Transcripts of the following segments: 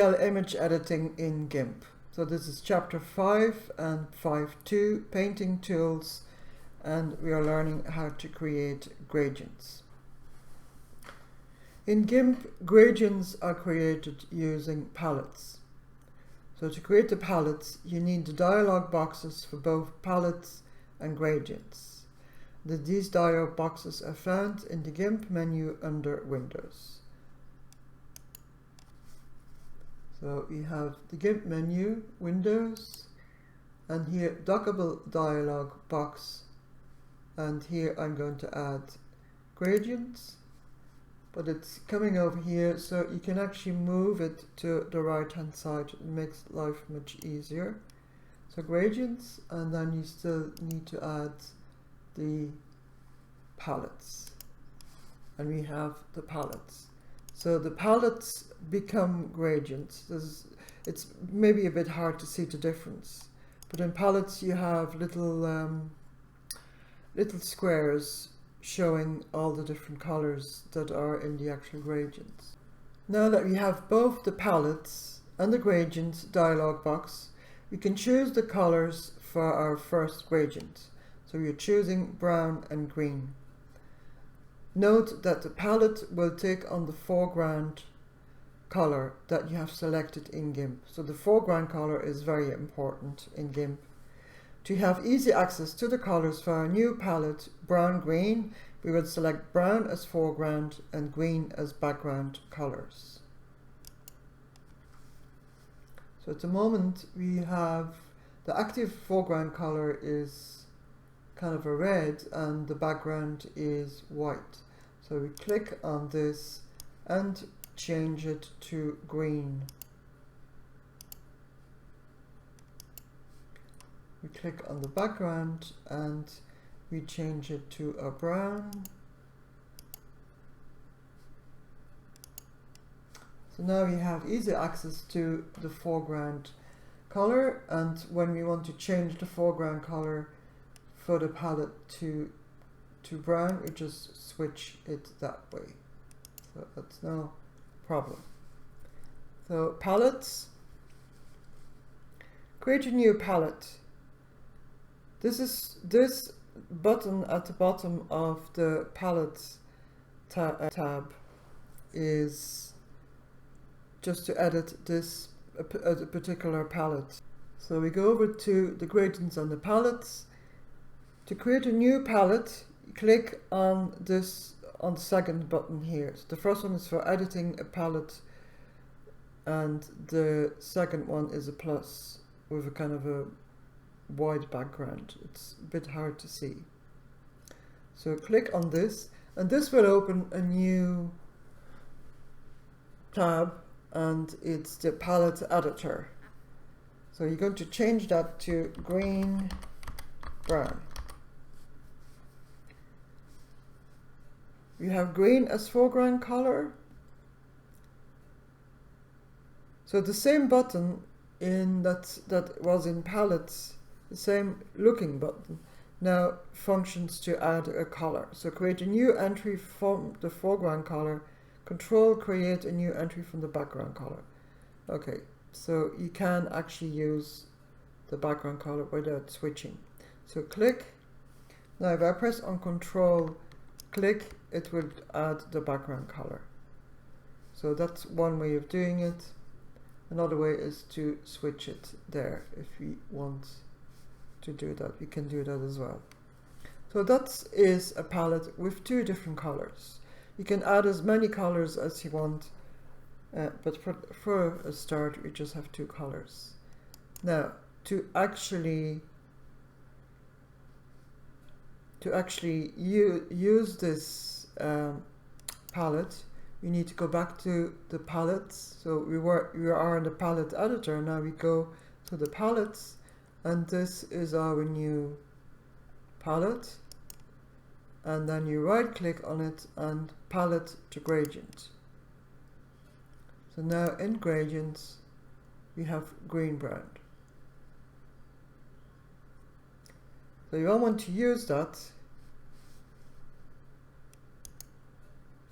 RTL image editing in GIMP. So this is chapter 5 and 5.2, painting tools, and we are learning how to create gradients. In GIMP, gradients are created using palettes. So to create the palettes, you need the dialog boxes for both palettes and gradients. These dialog boxes are found in the GIMP menu under Windows. So we have the GIMP menu, Windows, and here dockable dialog box, and here I'm going to add gradients, but it's coming over here, so you can actually move it to the right hand side. It makes life much easier. So gradients, and then you still need to add the palettes, and we have the palettes. So the palettes become gradients. It's maybe a bit hard to see the difference, but in palettes you have little squares showing all the different colors that are in the actual gradients. Now that we have both the palettes and the gradients dialog box, we can choose the colors for our first gradient. So we're choosing brown and green. Note that the palette will take on the foreground color that you have selected in GIMP. So the foreground color is very important in GIMP. To have easy access to the colors for our new palette, brown-green, we will select brown as foreground and green as background colors. So at the moment we have the active foreground color is kind of a red and the background is white. So we click on this and change it to green. We click on the background and we change it to a brown. So now we have easy access to the foreground color, and when we want to change the foreground color for the palette to brown, we just switch it that way. So that's no problem. So palettes, create a new palette. This button at the bottom of the palette tab is just to edit a particular palette. So we go over to the gradients and the palettes. To create a new palette, click on the second button here. So the first one is for editing a palette, and the second one is a plus with a kind of a wide background. It's a bit hard to see. So click on this, and this will open a new tab, and it's the palette editor. So you're going to change that to green, brown. You have green as foreground color. So the same button that was in palettes, the same looking button, now functions to add a color. So create a new entry from the foreground color. Control create a new entry from the background color. Okay, so you can actually use the background color without switching. So click. Now if I press on Control click, it will add the background color. So that's one way of doing it. Another way is to switch it there. If we want to do that, we can do that as well. So that is a palette with two different colors. You can add as many colors as you want, but for a start we just have two colors. Now to actually use this palette, we need to go back to the palettes. So we are in the palette editor. Now we go to the palettes, and this is our new palette, and then you right click on it and palette to gradient. So now in gradients we have green brown. So you all want to use that.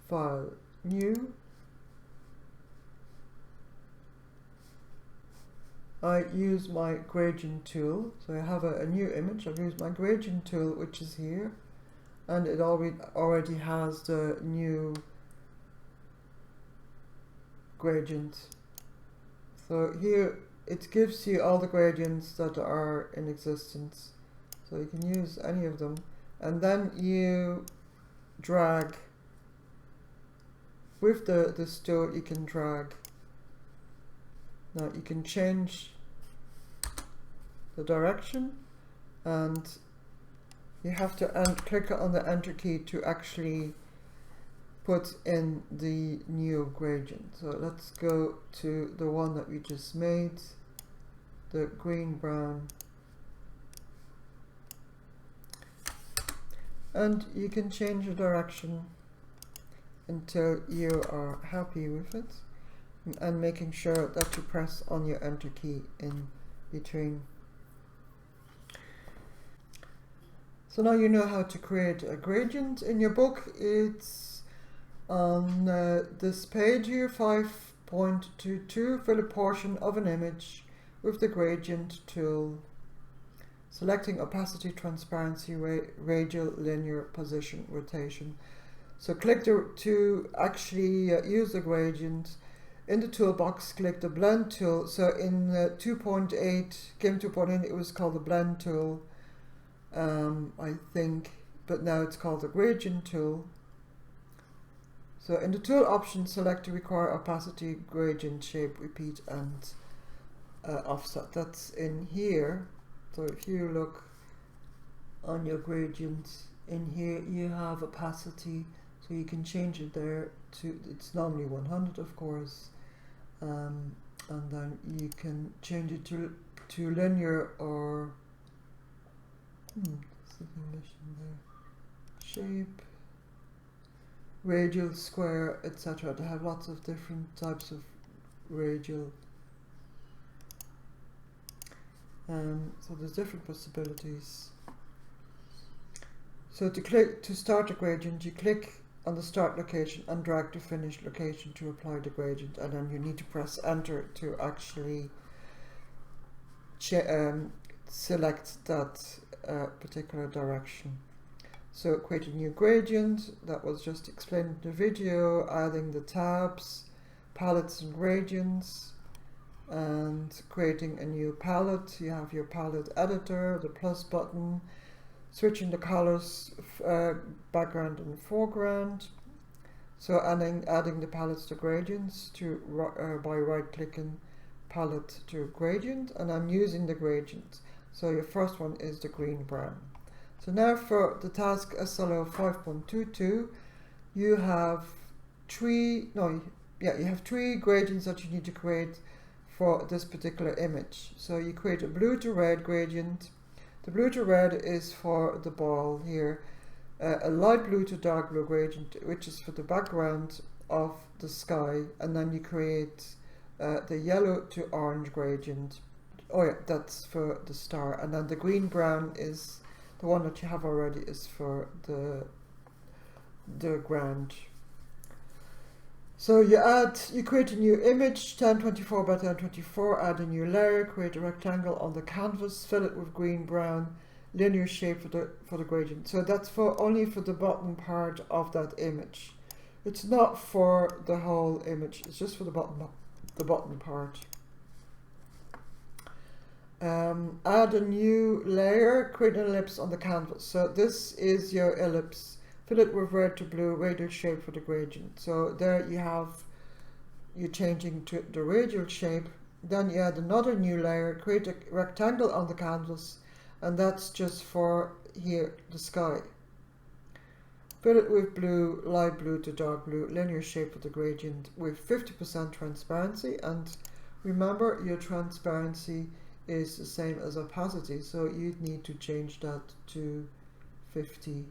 File, new, I use my gradient tool. So I have a new image. I've used my gradient tool, which is here, and it already has the new gradient. So here it gives you all the gradients that are in existence. So you can use any of them, and then you drag with this tool. You can drag. Now you can change the direction, and you have to click on the enter key to actually put in the new gradient. So let's go to the one that we just made, the green brown, and you can change the direction until you are happy with it, and making sure that you press on your enter key in between. So now you know how to create a gradient. In your book, it's on this page here, 5.22, fill a portion of an image with the gradient tool, selecting opacity, transparency, radial, linear, position, rotation. So click to actually use the gradient. In the toolbox, click the blend tool. So in 2.8, GIMP 2.8, it was called the blend tool, I think, but now it's called the gradient tool. So in the tool option, select to require opacity, gradient, shape, repeat, and offset. That's in here. So if you look on your gradient, in here you have opacity, so you can change it there to, it's normally 100 of course, and then you can change it to linear or shape, radial, square, etc. They have lots of different types of radial. So there's different possibilities. So to start a gradient, you click on the start location and drag the finish location to apply the gradient, and then you need to press enter to actually select that particular direction. So create a new gradient, that was just explained in the video, adding the tabs, palettes and gradients, and creating a new palette. You have your palette editor, the plus button, switching the colors, background and foreground. So adding the palettes to gradients by right clicking palette to gradient, and I'm using the gradient. So your first one is the green brown. So now for the task SLO 5.22, you have three gradients that you need to create for this particular image. So you create a blue to red gradient. The blue to red is for the ball here, a light blue to dark blue gradient, which is for the background of the sky, and then you create the yellow to orange gradient. Oh yeah, that's for the star, and then the green brown is the one that you have already, is for the ground. So you create a new image, 1024 by 1024, add a new layer, create a rectangle on the canvas, fill it with green brown, linear shape for the gradient. So that's only for the bottom part of that image. It's not for the whole image, it's just for the bottom part. Add a new layer, create an ellipse on the canvas. So this is your ellipse. Fill it with red to blue, radial shape for the gradient. So there you're changing to the radial shape. Then you add another new layer, create a rectangle on the canvas, and that's just for here, the sky. Fill it with blue, light blue to dark blue, linear shape for the gradient with 50% transparency. And remember, your transparency is the same as opacity, so you'd need to change that to 50%.